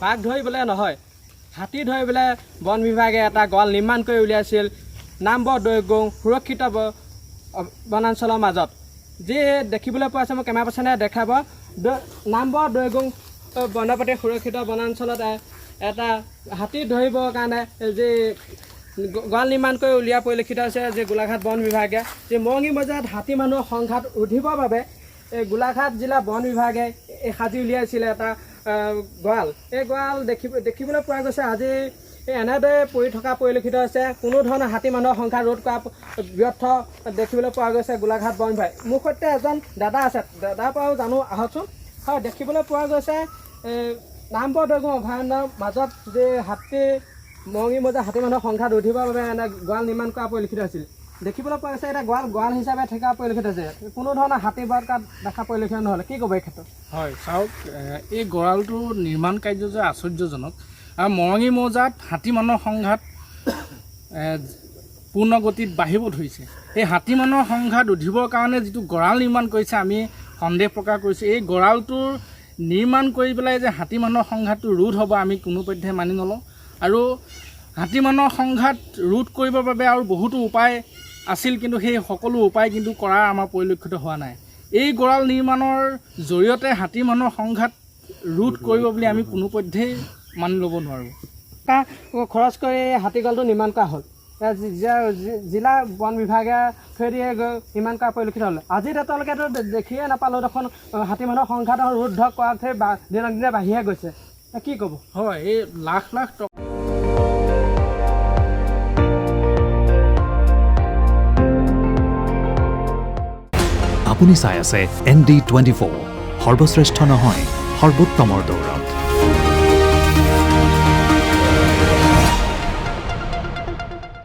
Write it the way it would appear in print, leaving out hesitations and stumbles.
বাঘ ধৰিবলৈ নহয়, হাতী ধৰিবলৈ বন বিভাগে এটা গড়াল নিৰ্মাণ কৰি উলিয়াইছিল নামবৰ দৈগং সুৰক্ষিত বনাঞ্চলৰ মাজত। যি দেখিবলৈ পোৱা আছে মই কেমেৰা পাৰ্চনে দেখাব, নামবৰ দৈগং বনপতি সুৰক্ষিত বনাঞ্চলত এটা হাতী ধৰিবৰ কাৰণে যি গড়াল নিৰ্মাণ কৰি উলিওৱা পৰিলক্ষিত হৈছে যে গোলাঘাট বন বিভাগে। যে মৰঙি মৌজাত হাতী মানুহৰ সংঘাত ৰোধিবৰ বাবে গোলাঘাট জিলা বন বিভাগে সাজি উলিয়াইছিলে এটা গড়াল। এই গড়াল দেখিবলৈ পোৱা গৈছে আজি এনেদৰে পৰি থকা পৰিলক্ষিত হৈছে। কোনো ধৰণৰ হাতী মানুহৰ সংখ্যা ৰোধ কৰা ব্যৰ্থ দেখিবলৈ পোৱা গৈছে গোলাঘাট বন বিভাগ। মোৰ সৈতে এজন দাদা আছে, দাদাৰ পৰাও জানো আহকচোন। হয়, দেখিবলৈ পোৱা গৈছে নামবৰ দৈগং অভয়াৰণ্যৰ মাজত যে হাতী মৰঙি মৌজা হাতী মানুহৰ সংখ্যা ৰোধিবৰ বাবে এনে গড়াল নিৰ্মাণ কৰা পৰিলক্ষিত হৈছিল। দেখিবলৈ পোৱা গৈছে এটা গড়াল হিচাপে থকা পৰিলক্ষিত হৈছে। কোনো ধৰণৰ হাতী বাঘ দেখা পৰিলক্ষিত নহ'লে কি ক'ব এই ক্ষেত্ৰত? হয়, চাওক, এই গড়ালটোৰ নিৰ্মাণ কাৰ্য যে আশ্চৰ্যজনক। আৰু মৰঙি মৌজাত হাতী মানুহৰ সংঘাত পূৰ্ণ গতিত বাঢ়িব ধৰিছে। এই হাতী মানুহৰ সংঘাত ৰোধিবৰ কাৰণে যিটো গড়াল নিৰ্মাণ কৰিছে আমি সন্দেহ প্ৰকাশ কৰিছোঁ। এই গড়ালটোৰ নিৰ্মাণ কৰি পেলাই যে হাতী মানুহৰ সংঘাতটো ৰোধ হ'ব আমি কোনোপধ্যে মানি নলওঁ। আৰু হাতী মানুহৰ সংঘাত ৰোধ কৰিবৰ বাবে আৰু বহুতো উপায় আছিল, কিন্তু সেই সকলো উপায় কিন্তু কৰা আমাৰ পৰিলক্ষিত হোৱা নাই। এই গড়াল নিৰ্মাণৰ জৰিয়তে হাতী মানুহৰ সংঘাত ৰোধ কৰিব বুলি আমি কোনোপধ্যেই মানি ল'ব নোৱাৰোঁ। খৰচ কৰি হাতী গড়ালটো নিৰ্মাণ কৰা হ'ল, জিলা বন বিভাগে থৈ দিয়ে নিৰ্মাণ কৰা পৰিলক্ষিত হ'ল। আজি তেওঁলোকেতো দেখিয়ে নাপালোঁ দেখোন হাতী মানুহৰ সংঘাত ৰোধ কৰাতহে দিনক দিনে বাঢ়িহে গৈছে। কি ক'ব? হয়, এই লাখ লাখ টকা আপুনি চাই আছে ND24, সৰ্বশ্ৰেষ্ঠ নহয় সৰ্বোত্তমৰ দৌৰ।